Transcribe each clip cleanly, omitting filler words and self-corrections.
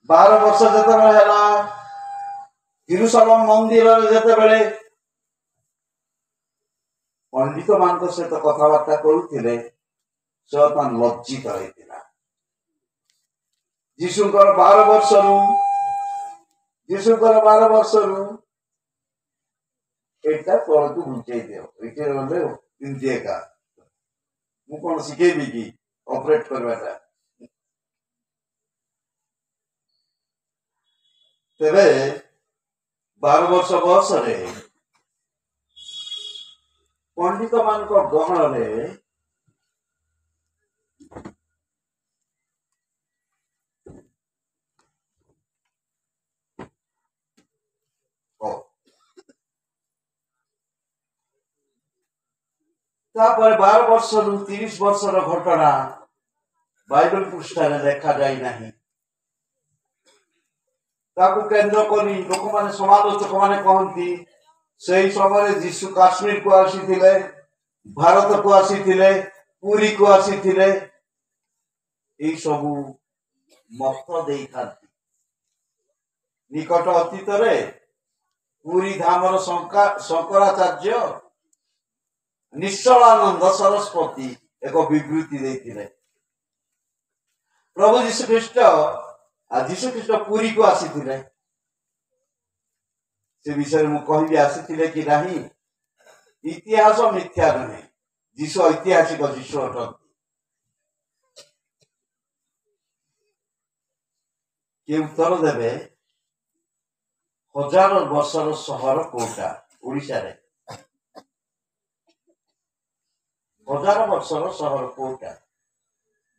12 वर्ष जेतेबेले हैला यरूशलेम मंदिर रे जेतेबेले पंडित मान सहित कथबार्ता करुथिले शैतान लज्जित होइतिला। यीशुकर 12 वर्षरू एटा तळकु घुंचेई दियो एटे बोले इंडिया का मु कोन सिखेबी की ऑपरेट करवाटा। तेरे 12 वर्ष बयस रे पंडित मान को गहन रे तापर 12 वर्ष रु 30 वर्ष घटना बाइबल पृष्ठा देखा जाए नहीं। केन्द्र कर लोक मैंने समालोचक मैंने कहती से समय जीशु काश्मीर को आसी भारत को आसी पुरी को आसी सबू मत दे निकट अतीत पुरी धामर शंकराचार्य निश्चलानंद सरस्वती एक विवृत्ति देते। प्रभु जीशु ख्रीष्ट पुरी को आसी से विषय मु कहि आसी कि नहीं इतिहास मिथ्या नुहे जीशु ऐतिहासिक जीशु अटंती। के उत्तर देवे 1000 वर्षर सहर कोटा ओडिशा रे 1000 वर्षर सहर कोटा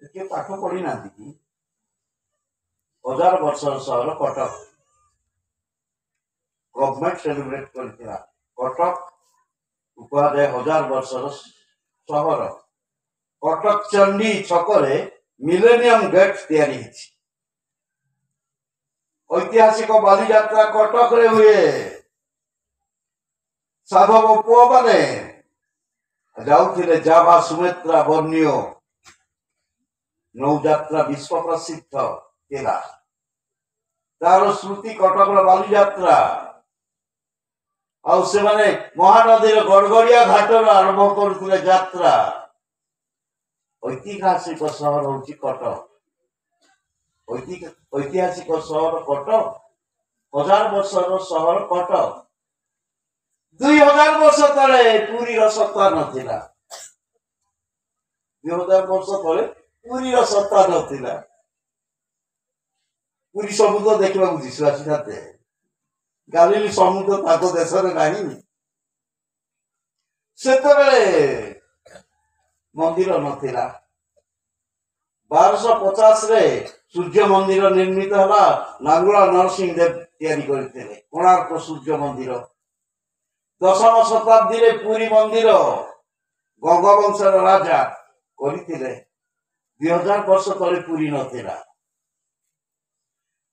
के पाठ पढ़ी ना कि 1000 वर्षर सहर कटक गवर्नमेंट सेलिब्रेट करथिला। कटक उपहार 1000 वर्षर सहर कटक चंडी छकरे मिलेनियम गेट तैयारी हिची। ऐतिहासिक बाली यात्रा कटक रे हुए। साधव पुओ माने जाउथिले जावा सुमित्रा बर्नियो नौ यात्रा विश्व प्रसिद्ध केला तार स्मृति कटक बाली यात्रा आउ से माने महानदी गड़गड़िया घाट आरंभ करुथिले यात्रा। ऐतिहासिक सहर होची कटक ऐतिहासिक सहर कटक 1000 वर्षर सहर कटक 2000 वर्ष तले पुरी सत्ता नथिला 2000 वर्ष तले पुरी सत्ता नथिला। पुरी समुद्र देखा जीशु आसी थाते गालिली समुद्र ताको देश रे नाही सेतबेले मंदिर नथिला। 1250 रे सूर्य मंदिर निर्मित हला नांगुला नरसिंह देव तैयारी करथिले कोणार्क सूर्य मंदिर। 10वीं शताब्दी रे पुरी मंदिर गंगवंशर राजा करथिले 2000 वर्ष तले पुरी नथिला।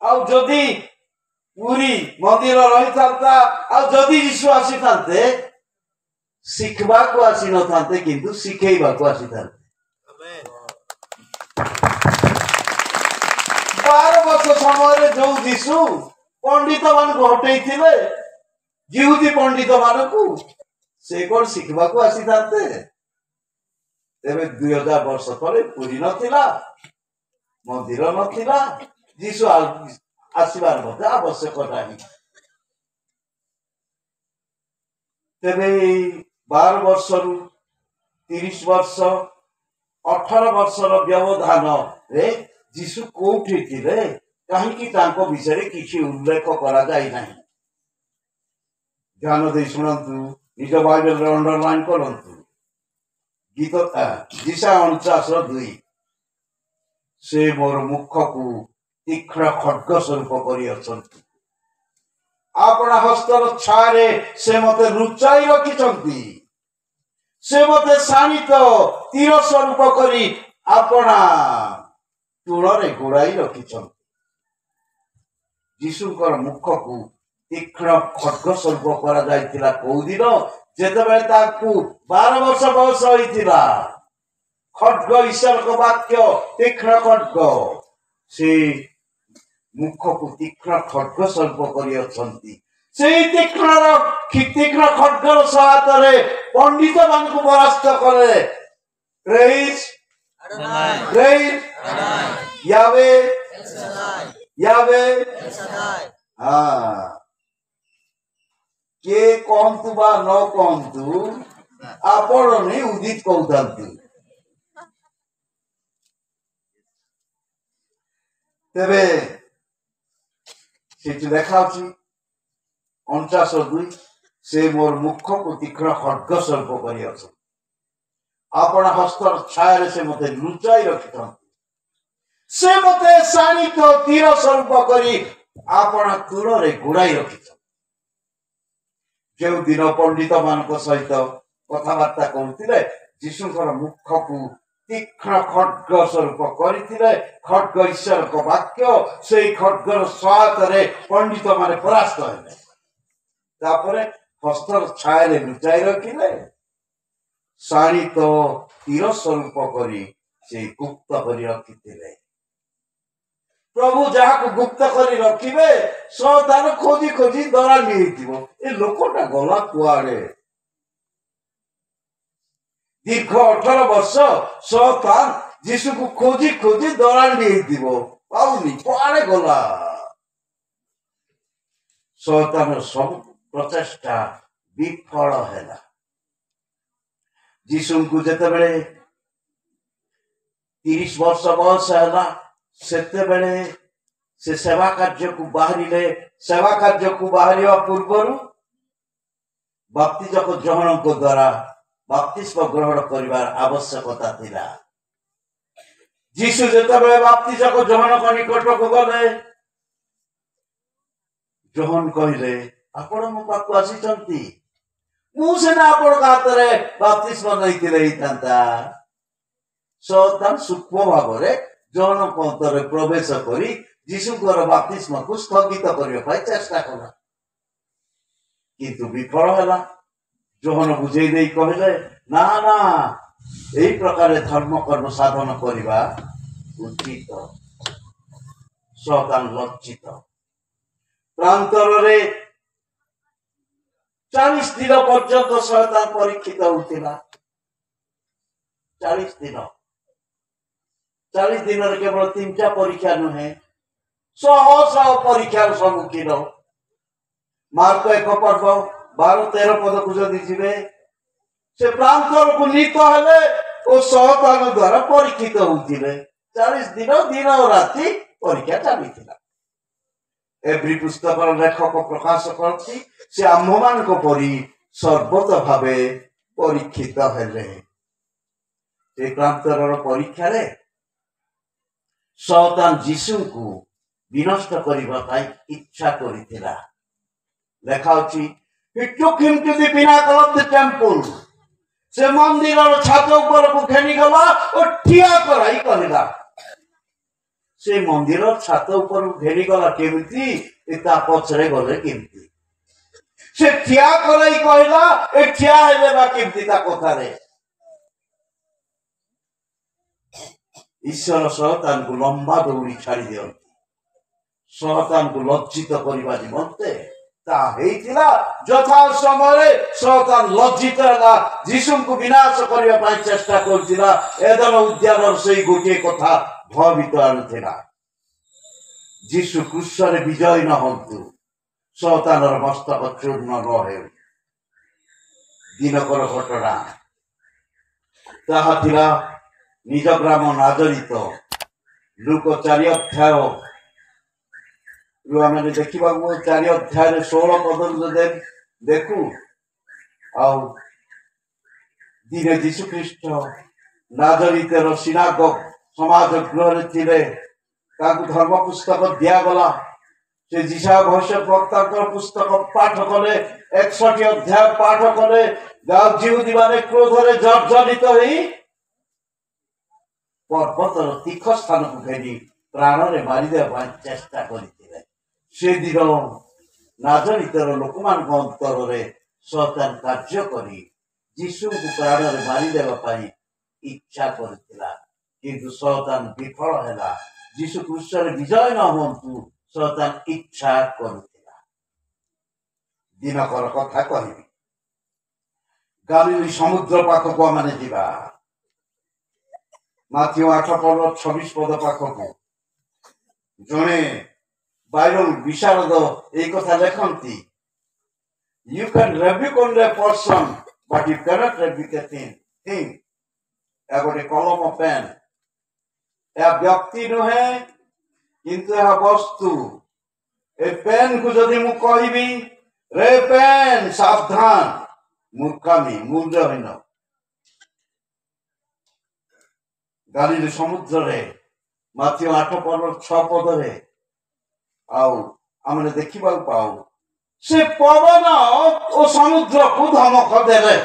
आ जदि पुरी मंदिर रही था आ जदि यीशु आसी थाते शिखबा को आसी न थाते किंतु शिखेबा को आसी थाते। 12 वर्ष समय जो यीशु पंडित मान को हटई थिले यहूदी पंडित मान को से कोन शिखबा को आसी थाते। तेरे 2000 वर्ष तले पुरी नथिला मंदिर नथिला यीशु आसबार मत आवश्यक नहीं। तेरे 12 वर्ष रु 30 वर्ष 18 वर्षर व्यवधान रे जीशु कोठी थिले कहीं तांको विषय रे किछि उल्लेख करा जाय नाही। ध्यान दे सुनंतु निज बाइबल रे अंडरलाइन करंतु गीत दिशा 49:2 से मोर मुख को तीक्ष्ण खड्ग स्वरूप करी अछंती आपना हस्तर छारे से मते लुचाई रखिछंती से मते शानित तीर स्वरूप करी आपना तुलरे गोड़ाई रखिछंती। यीशुकर मुख को तीक्ष्ण खड्ग स्वरूप करा जायतिला को दिन जेतेबेले ताकू 12 वर्ष बयस होइतिला। खड्ग ईश्वर को वाक्य तीक्ष्ण खड्ग से ମୁଖକୁ ତୀକ୍ଷ୍ଣ ଖଡ୍ଗ ସ୍ୱରୂପ କରିଅଛନ୍ତି। ସେଇ ତୀକ୍ଷ୍ଣ ଖଡ୍ଗର ସହାୟତାରେ ପଣ୍ଡିତ ମାନଙ୍କୁ ପରାସ୍ତ କଲେ। ପ୍ରେଜ୍ ପ୍ରେଜ୍ ୟାବେ ୟାବେ କିଏ କହନ୍ତୁ ବା ନ କହନ୍ତୁ, ଆପଣ ନେଇ ଉଦିତ କହୁଥାନ୍ତୁ। ତେବେ ସେଠି ଲେଖା ଅଛି 49:2 ସେ ମୋର ମୁଖକୁ ତୀକ୍ଷ୍ଣ ଖଡ୍ଗ ସ୍ୱରୂପ କରିଅଛନ୍ତି। ଆପଣ ହସ୍ତର ଛାୟାରେ ସେ ମତେ ଲୁଚାଇ ରଖିଥାନ୍ତି। ସେ ମତେ ଶାଣିତ ତୀର ସ୍ୱରୂପ କରି ଆପଣ ଦୂରରେ ଗୁଡ଼ାଇ ରଖିଛନ୍ତି। ଯେଉଁ ଦିନ ପଣ୍ଡିତ ମାନଙ୍କ ସହିତ କଥାବାର୍ତ୍ତା କରୁଥିଲେ, ଯୀଶୁଙ୍କର ମୁଖକୁ ତୀକ୍ଷ୍ଣ ଖଡ୍ଗ ସ୍ୱରୂପ କରିଥିଲେ। ଖଡ୍ଗ ଈଶ୍ୱରଙ୍କ ବାକ୍ୟ। ସେଇ ଖଡ୍ଗର ସହାୟତାରେ ପଣ୍ଡିତ ମାନେ ପରାସ୍ତ ହେଲେ। ତାପରେ ହସ୍ତର ଛାୟାରେ ଲୁଚାଇ ରଖିଲେ, ଶାଣିତ ତୀର ସ୍ୱରୂପ କରି ସେ ଗୁପ୍ତ କରି ରଖିଥିଲେ। ପ୍ରଭୁ ଯାହାକୁ ଗୁପ୍ତ କରି ରଖିବେ, ସୈତାନ ଖୋଜି ଖୋଜି ଧରା ନେଇଥିବ। ଏ ଲୋକଟା ଗଲା କୁଆଡେ? ଦୀର୍ଘ 18 ବର୍ଷ ସୈତାନ ଯୀଶୁକୁ ଖୋଜି ଖୋଜି ଧରା ନେଇଥିବ, ପାଉନି, କୁଆଡେ ଗଲା? ସୈତାନର ସବୁ ପ୍ରଚେଷ୍ଟା ବିଫଳ ହେଲା। ଯୀଶୁଙ୍କୁ ଯେତେବେଳେ 30 ବର୍ଷ ବୟସ ହେଲା, ସେତେବେଳେ ସେ ସେବା କାର୍ଯ୍ୟକୁ ବାହାରିଲେ। ସେବା କାର୍ଯ୍ୟକୁ ବାହାରିବା ପୂର୍ବରୁ ବାପ୍ତିଜକ ଯୋହନଙ୍କ ଦ୍ୱାରା ବାପ୍ତିସ୍ମ ଗ୍ରହଣ କରିବାର ଆବଶ୍ୟକତା ଥିଲା। ଯୀଶୁ ଯେତେବେଳେ ବାପ୍ତିଜକ ଯୋହନଙ୍କ ନିକଟକୁ ଗଲେ, ଯୋହନ କହିଲେ, ଆପଣ ମୋ ପାଖକୁ ଆସିଛନ୍ତି, ମୁଁ ସିନା ଆପଣଙ୍କ ହାତରେ ବାପ୍ତିସ୍ମ ନେଇଥିଲେ ହେଇଥାନ୍ତା। ସୈତାନ ସୂକ୍ଷ୍ମ ଭାବରେ ଯୋହନଙ୍କ ଅନ୍ତରରେ ପ୍ରବେଶ କରି ଯୀଶୁଙ୍କର ବାପ୍ତିସ୍ମକୁ ସ୍ଥଗିତ କରିବା ପାଇଁ ଚେଷ୍ଟା କଲା, କିନ୍ତୁ ବିଫଳ ହେଲା। ଯୋହନ ବୁଝେଇ ଦେଇ କହିଲେ, ନା ନା, ଏହି ପ୍ରକାର ଧର୍ମ କର୍ମ ସାଧନ କରିବା ଉଚିତ। ସୈତାନ ଲଜ୍ଜିତ। ପ୍ରାନ୍ତରରେ 40 ଦିନ ପର୍ଯ୍ୟନ୍ତ ସୈତାନ ପରୀକ୍ଷିତ ହେଉଥିଲା। 40 ଦିନ। 40 ଦିନରେ କେବଳ 3ଟା ପରୀକ୍ଷା ନୁହେଁ, ଶହ ଶହ ପରୀକ୍ଷାର ସମ୍ମୁଖୀନ। ମାର୍କ 1 ପର୍ବ 12-13 ପଦକୁ ଯଦି ଯିବେ, ସେ ପ୍ରାନ୍ତରକୁ ନୀତ ହେଲେ ଓ ସୈତାନ ଦ୍ୱାରା ପରୀକ୍ଷିତ ହେଉଥିଲେ। 40 ଦିନ ଦିନ ଓ ରାତି ପରୀକ୍ଷା ଚାଲିଥିଲା। ଏଭ୍ରି ପୁସ୍ତକର ଲେଖକ ପ୍ରକାଶ କରନ୍ତି, ସେ ଆମ୍ଭମାନଙ୍କ ପରି ସର୍ବତ ଭାବେ ପରୀକ୍ଷିତ ହେଲେ। ସେ ପ୍ରାନ୍ତରର ପରୀକ୍ଷାରେ ସୈତାନ ଯୀଶୁଙ୍କୁ ବିନଷ୍ଟ କରିବା ପାଇଁ ଇଚ୍ଛା କରିଥିଲା। ଲେଖା ଅଛି, he took him to the pinnacle of the temple. ସେ ମନ୍ଦିରର ଛାତ ଉପରକୁ ଘେନିଗଲା ଓ ଠିଆ କରାଇ କହିଲା। ସେ ମନ୍ଦିର ଛାତ ଉପରକୁ ଘେନିଗଲା କେମିତି? ତା ପଛରେ ଗଲେ କେମିତି? ସେ ଠିଆ କରାଇ କହିଲା, ଏ ଠିଆ ହେଲେ ବା କେମିତି ତା କଥାରେ? ଈଶ୍ୱର ସୈତାନକୁ ଲମ୍ବା ଦୌଡ଼ି ଛାଡ଼ି ଦିଅନ୍ତି। ସୈତାନକୁ ଲଜ୍ଜିତ କରିବା ନିମନ୍ତେ ତାହା ହେଇଥିଲା। ଯଥା ସମୟରେ ସୈତାନ ଲଜ୍ଜିତ ହେଲା, ଯୀଶୁଙ୍କୁ ବିନାଶ କରିବା ପାଇଁ ଚେଷ୍ଟା କରୁଥିଲା। ଏଦନ ଉଦ୍ୟାନର ସେଇ ଗୋଟିଏ କଥା ଭୟଭୀତ ଆଣୁଥିଲା, ଯୀଶୁ କ୍ରୁଶରେ ବିଜୟ ନ ହୁଅନ୍ତୁ, ସୈତାନର ମସ୍ତକ ଚୂର୍ଣ୍ଣ ନ ହେଉ। ଦିନକର ଘଟଣା ତାହା ଥିଲା ନିଜ ଗ୍ରାମ ନାଜରିତ। ଲୁକ 4 ଅଧ୍ୟାୟ ଆମେ ଦେଖିବାକୁ 4 ଅଧ୍ୟାୟରେ 16 ପଦରୁ ଯଦି ଦେଖୁ, ଆଉ ଦିନେ ଯୀଶୁ ଖ୍ରୀଷ୍ଟ ନାଜରିତର ସିନାଗୋଗ ସମାଜ ଗୃହରେ ଥିଲେ। ତାଙ୍କୁ ଧର୍ମ ପୁସ୍ତକ ଦିଆଗଲା। ସେ ଯିଶା ଭବିଷ୍ୟତ ବକ୍ତାଙ୍କର ପୁସ୍ତକ ପାଠ କଲେ। 61 ଅଧ୍ୟାୟ ପାଠ କଲେ। ଯିହୁଦୀମାନେ କ୍ରୋଧରେ ଜର୍ଜରିତ ହେଇ ପର୍ବତର ତୀଖ ସ୍ଥାନକୁ ଘେନି ପ୍ରାଣରେ ମାରିଦେବା ପାଇଁ ଚେଷ୍ଟା କରିଥିଲେ। ସେଦିନ ନାଜରିତର ଲୋକମାନଙ୍କ ଅନ୍ତରରେ ସୈତାନ କାର୍ଯ୍ୟ କରି ଯୀଶୁଙ୍କୁ ପ୍ରାଣରେ ମାରିଦେବା ପାଇଁ ଇଚ୍ଛା କରିଥିଲା, କିନ୍ତୁ ସୈତାନ ବିଫଳ ହେଲା। ଯୀଶୁ କ୍ରୁଶରେ ବିଜୟ ନ ହୁଅନ୍ତୁ, ଶୈତାନ ଇଚ୍ଛା କରୁଥିଲା। ଦିନକର କଥା କହିବି। ଗାଲିଲି ସମୁଦ୍ର ପାଖକୁ ଆମେ ଯିବା। ମାଥିଉ 8:26 ପାଖକୁ ଜଣେ ବାଇବେଲ ବିଶାରଦ এই কথা ଲେଖନ୍ତି, you can rebuke only a person but you cannot rebuke a thing. ଗୋଟେ କଲମ ପେନ୍, ଏହା ବ୍ୟକ୍ତି ନୁହେଁ କିନ୍ତୁ ଏହା ବସ୍ତୁ। ଏ ପେନ୍ କୁ ଯଦି ମୁଁ କହିବି ରେ ପେନ୍ ସାବଧାନ, ମୂର୍ଖାମୀ ମୂଲ୍ୟହୀନ। ଗାଲିଲି ସମୁଦ୍ରରେ ମାଥିଉ 8:6 ଆଉ ଆମେ ଦେଖିବାକୁ ପାଉ ସେ ପବନ ଓ ସମୁଦ୍ରକୁ ଧମକ ଦେଲେ।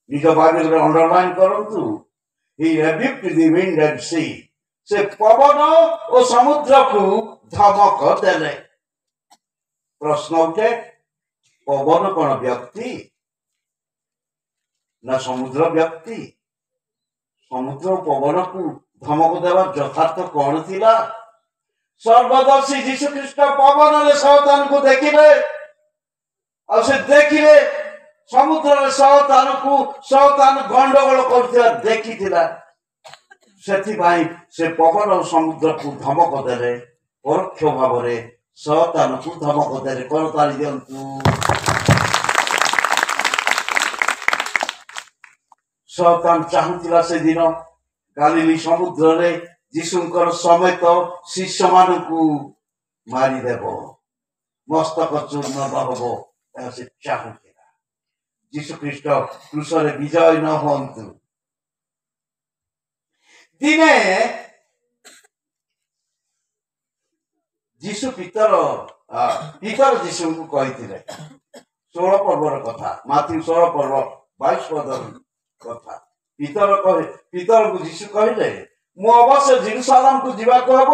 ନିଜ ବାଇବେଲରେ ଅଣ୍ଡରଲାଇନ୍ କରନ୍ତୁ, he rebuked the wind and sea. ସେ ପବନ ଓ ସମୁଦ୍ରକୁ ଧମକ ଦେଲେ। ପ୍ରଶ୍ନ ଉଠେ, ପବନ କଣ ବ୍ୟକ୍ତି ନା ସମୁଦ୍ର ବ୍ୟକ୍ତି? ସମୁଦ୍ର ପବନକୁ ଧମକ ଦେବାର ଯଥାର୍ଥ କଣ ଥିଲା? ସର୍ବଦର୍ଶୀ ଯୀଶୁଖ୍ରୀଷ୍ଟ ପବନରେ ଶୈତାନକୁ ଦେଖିଲେ, ଆଉ ସେ ଦେଖିଲେ ସମୁଦ୍ରରେ ଶୈତାନ ଗଣ୍ଡଗୋଳ କରୁଥିବା ଦେଖିଥିଲା। ସେଥିପାଇଁ ସେ ପବନ ଓ ସମୁଦ୍ରକୁ ଧମକ ଦେଲେ, ପରୋକ୍ଷ ଭାବରେ ଶୈତାନକୁ ଧମକ ଦେଲେ। କରତାଳି ଦିଅନ୍ତୁ। ଶୈତାନ ଚାହୁଁଥିଲା ସେଦିନ ଗାଲିଲି ସମୁଦ୍ରରେ ଯୀଶୁଙ୍କର ସମେତ ଶିଷ୍ୟମାନଙ୍କୁ ମାରିଦେବ, ମସ୍ତକ ଚୂର୍ଣ୍ଣ ହବ। ସେ ଚାହୁଁଥିଲା ଯୀଶୁଖ୍ରୀଷ୍ଟ କ୍ରୁଶରେ ବିଜୟ ନ ହୁଅନ୍ତୁ। ଦିନେ ପିତର ଯୀଶୁଙ୍କୁ କହିଥିଲେ, 16 ପର୍ବର କଥା, ମାଥିଉ 16 ପର୍ବ 22 ପଦର କଥା। ପିତରକୁ ଯୀଶୁ କହିଲେ, ମୁଁ ଅବଶ୍ୟ ଜେରୁସାଲେମକୁ ଯିବାକୁ ହେବ,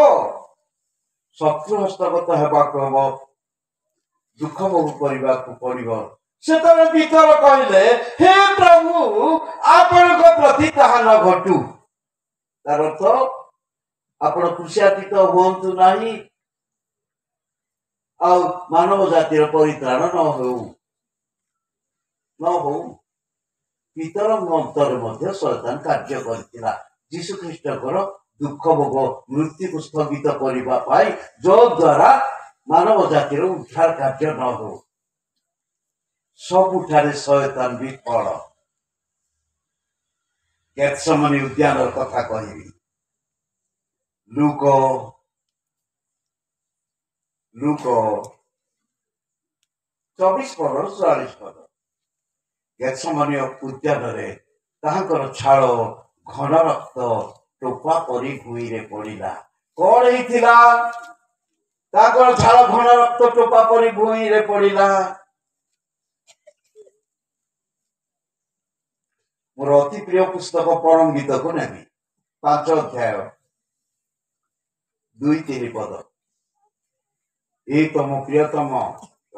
ଶତ୍ରୁ ହସ୍ତଗତ ହେବାକୁ ହେବ, ଦୁଃଖ ଭୋଗ କରିବାକୁ ପଡିବ। ସେତେବେଳେ ପିତର କହିଲେ, ହେ ପ୍ରଭୁ, ଆପଣଙ୍କ ପ୍ରତି ତାହା ନ ଘଟୁ। ତାର ଅର୍ଥ, ଆପଣ କୃଷାତୀତ ହୁଅନ୍ତୁ ନାହିଁ, ଆଉ ମାନବ ଜାତିର ପରିତ୍ରାଣ ନ ହଉ। ପିତର ଅନ୍ତରରେ ମଧ୍ୟ ଶୈତାନ କାର୍ଯ୍ୟ କରିଥିଲା ଯୀଶୁଖ୍ରୀଷ୍ଟଙ୍କର ଦୁଃଖ ଭୋଗ ମୃତ୍ୟୁକୁ ସ୍ଥଗିତ କରିବା ପାଇଁ, ଯଦ୍ୱାରା ମାନବ ଜାତିର ଉଦ୍ଧାର କାର୍ଯ୍ୟ ନ ହଉ। ସବୁଠାରେ ଶୈତାନ ବିଫଳ। ଗେଥସେମନି ଉଦ୍ୟାନର କଥା କହିବି। ଲୁକ 24:44। ଗେଥସେମନି ଉଦ୍ୟାନରେ ତାହାଙ୍କର ଛାଳ ଘନ ରକ୍ତ ଟୋପା ପରି ଭୂଇଁରେ ପଡ଼ିଲା। କଣ ହେଇଥିଲା? ତାଙ୍କର ଛାଳ ଘନ ରକ୍ତ ଟୋପା ପରି ଭୂଇଁରେ ପଡ଼ିଲା। ମୋର ଅତି ପ୍ରିୟ ପୁସ୍ତକ ପରମଗୀତକୁ ନେବି, 5 ଅଧ୍ୟାୟ 2-3 ପଦ। ଏଇ ତ ମୋ ପ୍ରିୟତମ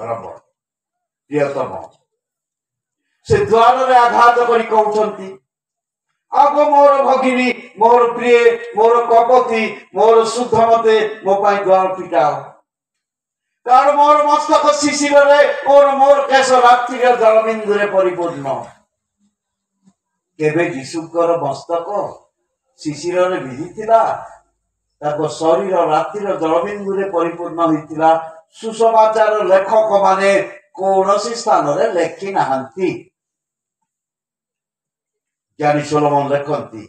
ରବ, ପ୍ରିୟତମ ସେ ଦ୍ୱାରରେ ଆଘାତ କରି କହୁଛନ୍ତି, ଆଗ ମୋର ଭଗିନୀ, ମୋର ପ୍ରିୟ, ମୋର କପତି, ମୋର ଶୁଦ୍ଧ ମତେ ମୋ ପାଇଁ ଦ୍ୱାର ଫିଟାଅ। କାରଣ ମୋର ମସ୍ତକ ଶିଶିରରେ, ମୋର କେଶ ରାତ୍ରିର ଜଳବିନ୍ଦୁରେ ପରିପୂର୍ଣ୍ଣ। କେବେ ଯୀଶୁଙ୍କର ମସ୍ତକ ଶିଶିରରେ ଭିଜିଥିଲା? ତାଙ୍କ ଶରୀର ରାତ୍ରିର ଜଳବିନ୍ଦୁରେ ପରିପୂର୍ଣ୍ଣ ହୋଇଥିଲା। ସୁସମାଚାର ଲେଖକ ମାନେ କୌଣସି ସ୍ଥାନରେ ଲେଖି ନାହାନ୍ତି। ଜ୍ଞାନୀ ସୋଲୋମନ ଲେଖନ୍ତି,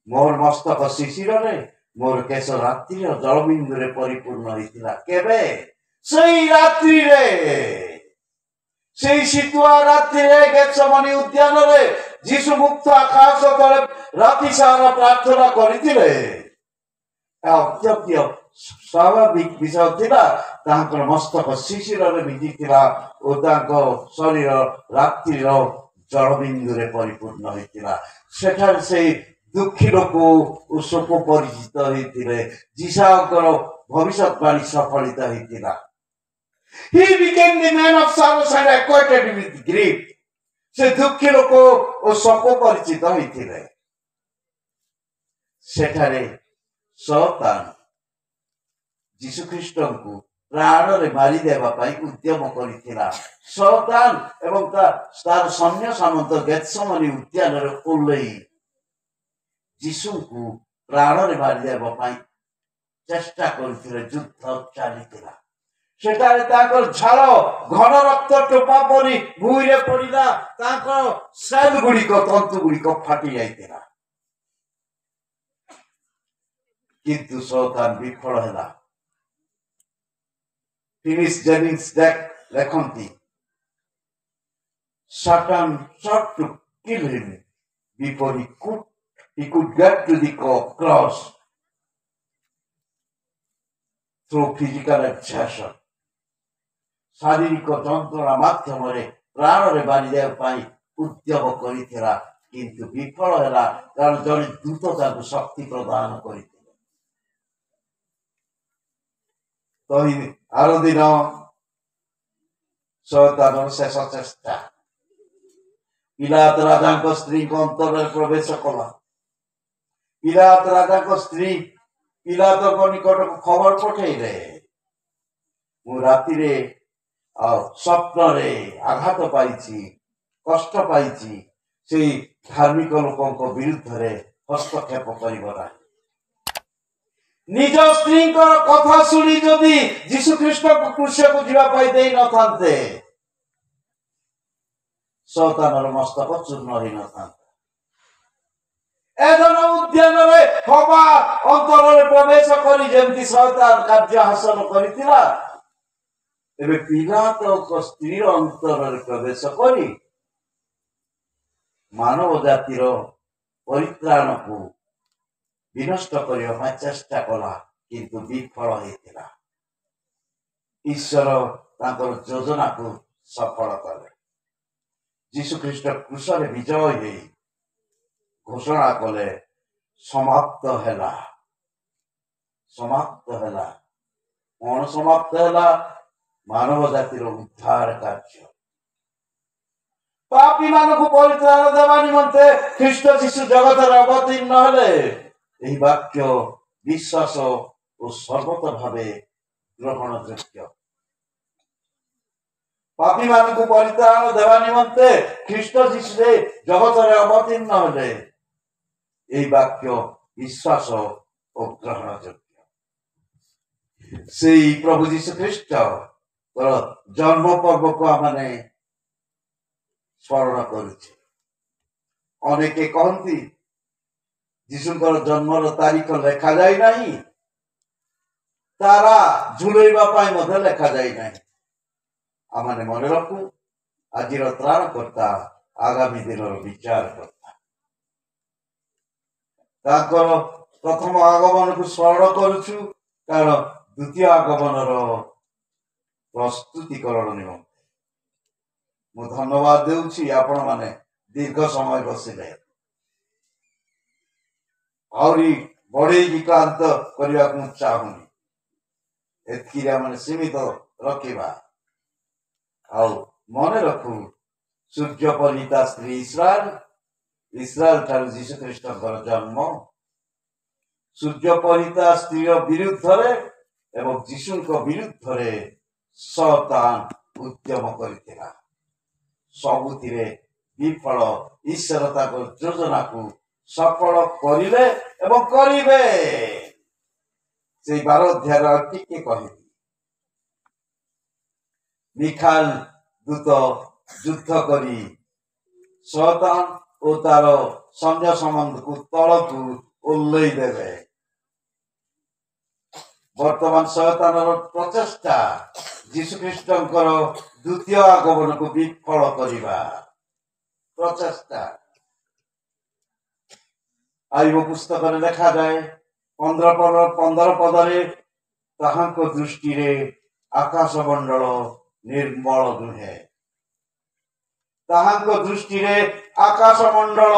ମୋର ମସ୍ତକ ଶିଶିରରେ, ମୋର କେଶ ରାତ୍ରିର ଜଳବିନ୍ଦୁରେ ପରିପୂର୍ଣ୍ଣ ହୋଇଥିଲା। କେବେ? ସେଇ ରାତ୍ରିରେ, ସେଇ ଶୀତୁଆ ରାତ୍ରିରେ ଗେଥସେମନି ଉଦ୍ୟାନରେ ଯୀଶୁ ମୁକ୍ତ ଆକାଶ ତଳେ ରାତି ସାରା ପ୍ରାର୍ଥନା କରିଥିଲେ। ଅତ୍ୟନ୍ତ ସ୍ୱାଭାବିକ ବିଷୟ ଥିଲା। ତାଙ୍କର ମସ୍ତକ ଶିଶିରରେ ଭିଜିଥିଲା ଓ ତାଙ୍କ ଶରୀର ରାତ୍ରିର ଜଳବିନ୍ଦୁରେ ପରିପୂର୍ଣ୍ଣ ହୋଇଥିଲା। ସେଠାରେ ସେଇ ଦୁଃଖୀ ଲୋକ ଓ ଶୋକ ପରିଚିତ ହୋଇଥିଲେ। ଯିଶାଙ୍କର ଭବିଷ୍ୟତବାଣୀ ସଫଳିତ ହୋଇଥିଲା। He became the man of sorrows and acquainted with grief. ସେ ଦୁଃଖୀ ଲୋକ ଓ ଶୋକ ପରିଚିତ ହୋଇଥିଲେ। ସେଠାରେ ଶୈତାନ ଯୀଶୁଖ୍ରୀଷ୍ଟଙ୍କୁ ପ୍ରାଣରେ ମାରିଦେବା ପାଇଁ ଉଦ୍ୟମ କରିଥିଲା। ଶୈତାନ ଏବଂ ତାର ସୈନ୍ୟ ସାମନ୍ତ ଗେତ୍ସେମନୀ ଉଦ୍ୟାନରେ ଓହ୍ଲେଇ ଯୀଶୁଙ୍କୁ ପ୍ରାଣରେ ମାରିଦେବା ପାଇଁ ଚେଷ୍ଟା କରିଥିଲେ। ଯୁଦ୍ଧ ଚାଲିଥିଲା। ସେଠାରେ ତାଙ୍କର ଝାଳ ଘନ ରକ୍ତ ଟୋପା ପରି ଭୂଇଁରେ ପଡ଼ିଲା। ତାଙ୍କର ସେଲ୍ ଗୁଡ଼ିକ ତନ୍ତୁ ଗୁଡ଼ିକ ଫାଟି ଯାଇଥିଲା। କିନ୍ତୁ ଶୈତାନ ବିଫଳ ହେଲା। ଫିନିସ୍ ଜେନିଂସ୍ ଲେଖନ୍ତି, Satan sought to kill him before he could get to the cross through physical exertion. ଶାରୀରିକ ଯନ୍ତ୍ରଣା ମାଧ୍ୟମରେ ପ୍ରାଣରେ ମାରିଦେବା ପାଇଁ ଉଦ୍ୟମ କରିଥିଲା, କିନ୍ତୁ ବିଫଳ ହେଲା। କାରଣ ଜଣେ ଦୂତ ତାଙ୍କୁ ଶକ୍ତି ପ୍ରଦାନ କରିଥିଲେ। ଆର ଦିନ ଶୈତାନର ଶେଷ ଚେଷ୍ଟା ପିଲାତ ରାଜାଙ୍କ ସ୍ତ୍ରୀଙ୍କ ଅନ୍ତରରେ ପ୍ରବେଶ କଲା। ପିଲାତ ରାଜାଙ୍କ ସ୍ତ୍ରୀ ପିଲାତଙ୍କ ନିକଟକୁ ଖବର ପଠେଇଲେ, ମୁଁ ରାତିରେ ଆଉ ସ୍ୱପ୍ନରେ ଆଘାତ ପାଇଛି, କଷ୍ଟ ପାଇଛି। ସେଇ ଧାର୍ମିକ ଲୋକଙ୍କ ବିରୁଦ୍ଧରେ ହସ୍ତକ୍ଷେପ କରିବ ନାହିଁ। ନିଜ ସ୍ତ୍ରୀଙ୍କର କଥା ଶୁଣି ଯଦି ଯୀଶୁଖ୍ରୀଷ୍ଟଙ୍କୁ କ୍ରୁଶକୁ ଯିବା ପାଇଁ ଦେଇନଥାନ୍ତେ, ଶୈତାନର ମସ୍ତକ ଚୂର୍ଣ୍ଣ ହୋଇନଥାନ୍ତା। ଏଜନ ଉଦ୍ୟାନରେ ହବା ଅନ୍ତରରେ ପ୍ରବେଶ କରି ଯେମିତି ଶୈତାନ କାର୍ଯ୍ୟ ହାସଲ କରିଥିଲା, ଏବେ ପିଲାତଙ୍କ ସ୍ତ୍ରୀର ଅନ୍ତରରେ ପ୍ରବେଶ କରି ମାନବ ଜାତିର ପରିତ୍ରାଣକୁ ବିନଷ୍ଟ କରିବା ପାଇଁ ଚେଷ୍ଟା କଲା, କିନ୍ତୁ ବିଫଳ ହୋଇଥିଲା। ଈଶ୍ୱର ତାଙ୍କର ଯୋଜନାକୁ ସଫଳ କଲେ। ଯୀଶୁଖ୍ରୀଷ୍ଟ କ୍ରୁଶରେ ବିଜୟ ହୋଇ ଘୋଷଣା କଲେ, ସମାପ୍ତ ହେଲା। ସମାପ୍ତ ହେଲା। କଣ ସମାପ୍ତ ହେଲା? ମାନବ ଜାତିର ଉଦ୍ଧାର କାର୍ଯ୍ୟ। ପାପୀ ମାନଙ୍କୁ ପରିତ୍ରାଣ ଦେବା ନିମନ୍ତେ ଖ୍ରୀଷ୍ଟ ଯୀଶୁ ଜଗତରେ ଅବତୀର୍ଣ୍ଣ ହେଲେ। ଏହି ବାକ୍ୟ ବିଶ୍ୱାସ ଓ ସର୍ବତ ଭାବେ ଗ୍ରହଣ ଯୋଗ୍ୟ। ପାପୀ ମାନଙ୍କୁ ପରିତ୍ରାଣ ଦେବା ନିମନ୍ତେ ଖ୍ରୀଷ୍ଟ ଯୀଶୁ ଜଗତରେ ଅବତୀର୍ଣ୍ଣ ହେଲେ। ଏହି ବାକ୍ୟ ବିଶ୍ୱାସ ଓ ଗ୍ରହଣ ଯୋଗ୍ୟ। ସେଇ ପ୍ରଭୁ ଯୀଶୁଖ୍ରୀଷ୍ଟଙ୍କର ଜନ୍ମ ପର୍ବକୁ ଆମେ ସ୍ମରଣ କରୁଛେ। ଅନେକେ କହନ୍ତି ଯୀଶୁଙ୍କର ଜନ୍ମର ତାରିଖ ଲେଖାଯାଇ ନାହିଁ, ତାରା ଝୁଲେଇବା ପାଇଁ ମଧ୍ୟ ଲେଖାଯାଇ ନାହିଁ। ଆମେ ମନେ ରଖୁ, ଆଜିର ତ୍ରାଣକର୍ତ୍ତା ଆଗାମୀ ଦିନର ବିଚାର କର୍ତ୍ତା। ତାଙ୍କର ପ୍ରଥମ ଆଗମନକୁ ସ୍ମରଣ କରୁଛୁ, କାରଣ ଦ୍ୱିତୀୟ ଆଗମନର ପ୍ରସ୍ତୁତିକରଣ ନିମନ୍ତେ। ମୁଁ ଧନ୍ୟବାଦ ଦେଉଛି ଆପଣମାନେ ଦୀର୍ଘ ସମୟ ବସିଲେ। ଆହୁରି ବଢେଇକି କ୍ଲାନ୍ତ କରିବାକୁ ମୁଁ ଚାହୁଁନି। ଏଥିରେ ଆମେ ସୀମିତ ରଖିବା। ଆଉ ମନେ ରଖୁ, ସୂର୍ଯ୍ୟ ପରିତା ସ୍ତ୍ରୀ ଇସ୍ରାଏଲ ଠାରୁ ଯୀଶୁଖ୍ରୀଷ୍ଟଙ୍କର ଜନ୍ମ। ସୂର୍ଯ୍ୟ ପରିତା ସ୍ତ୍ରୀର ବିରୁଦ୍ଧରେ ଏବଂ ଯୀଶୁଙ୍କ ବିରୁଦ୍ଧରେ ଶୈତାନ ଉଦ୍ୟମ କରିଥିଲା। ସବୁଥିରେ ବିଫଳ। ଈଶ୍ୱର ତାଙ୍କ ଯୋଜନାକୁ ସଫଳ କରିଲେ ଏବଂ କରିବେ। ସେଇ 12 ଅଧ୍ୟାୟର ଟିକେ କହିବି। ମିଖାଏଲ ଦୂତ ଯୁଦ୍ଧ କରି ଶୈତାନ ଓ ତାର ସୈନ୍ୟ ସାମନ୍ତକୁ ତଳକୁ ଓହ୍ଲେଇ ଦେବେ। ବର୍ତ୍ତମାନ ଶୈତାନର ପ୍ରଚେଷ୍ଟା ଯୀଶୁଖ୍ରୀଷ୍ଟଙ୍କର ଦ୍ୱିତୀୟ ଆଗମନକୁ ବିଫଳ କରିବା ପ୍ରଚେଷ୍ଟା। ଆଇବ ପୁସ୍ତକରେ ଲେଖାଯାଏ 15 ପଦରେ, ତାହାଙ୍କ ଦୃଷ୍ଟିରେ ଆକାଶ ମଣ୍ଡଳ ନିର୍ମଳ ନୁହେଁ। ତାହାଙ୍କ ଦୃଷ୍ଟିରେ ଆକାଶ ମଣ୍ଡଳ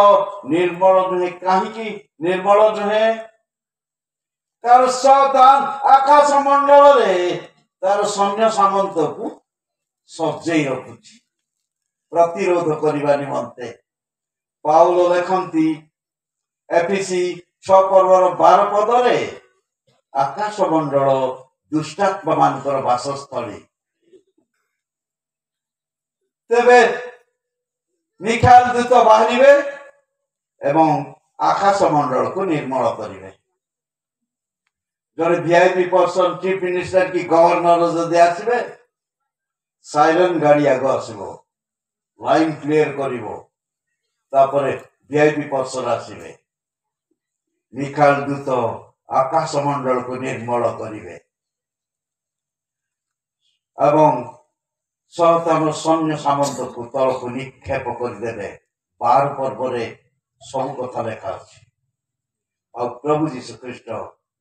ନିର୍ମଳ ନୁହେଁ। କାହିଁକି ନିର୍ମଳ ନୁହେଁ? କାରଣ ଶୈତାନ ଆକାଶ ମଣ୍ଡଳରେ ତାର ସୈନ୍ୟ ସାମନ୍ତକୁ ସଜେଇ ରଖୁଛି ପ୍ରତିରୋଧ କରିବା ନିମନ୍ତେ। ପାଉଲ ଲେଖନ୍ତି ଏଫେସୀ 6 ପର୍ବର 12 ପଦରେ, ଆକାଶ ମଣ୍ଡଳ दुष्टात्मा मानकर बासस्थली तेबे मिखाएल दूत बाहरिबे एवं आकाश मंडल को निर्मल करिवे जरे वीआईपी पर्सन चीफ मिनिस्टर की गवर्नर जदि आसबे साइलेंट गाड़ी आग आसबो लाइन क्लियर करिवो तापरे वीआईपी पर्सन आसबे मिखाएल दूत आकाश मंडल को निर्मल करिवे एवं शतान सैन्य सामंत को तल को निक्षेप करदे 12 पर्व सब कथा लेखा अच्छी और प्रभु जीशु ख्रीस्ट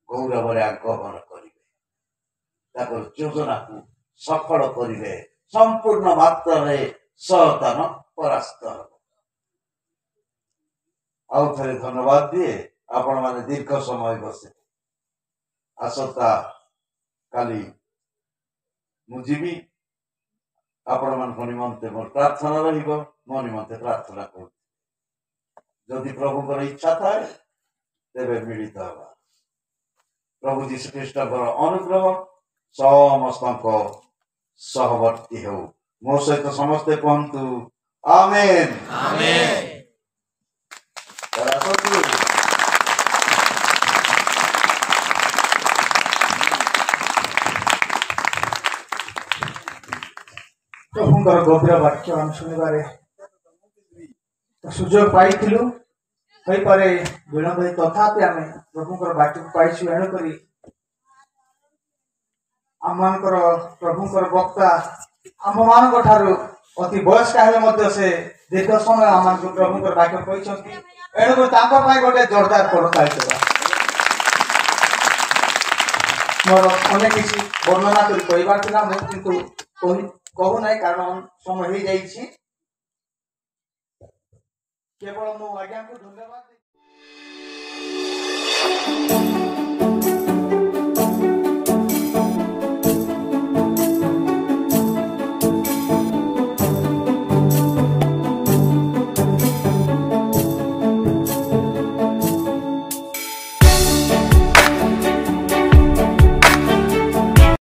गौरव आगमन करेंगे योजना को सफल करेंगे संपूर्ण मात्रा शतान परास्त आउ थे धन्यवाद दिए आपण मैंने दीर्घ समय बसे आसता काली मुझी आपण मान निमंते मोर प्रार्थना रहिबो मो निमंते प्रार्थना कर जदि प्रभु इच्छा थाए तेरे मिलित हवा प्रभु जीशु ख्रीस्ट अनुग्रह समस्त सहवर्ती हो मो सहित समस्ते कहतु आमेन आमेन। प्रभुंकर गभीर वाक्य आम शुणवे सुजोग पाई विलंब तथापि आम प्रभुंकर वाक्य को पाई एणुक आम प्रभुंकर वक्ता आम मान अति वयस्क हेले से दीर्घ समय आम प्रभुंकर वाक्य कहते एणुक गोटे जोरदार पड़ता मोर अनेक किसी वर्णना कर कहू ना कारण समय हो जाइए केवल मो आज्ञा को धन्यवाद।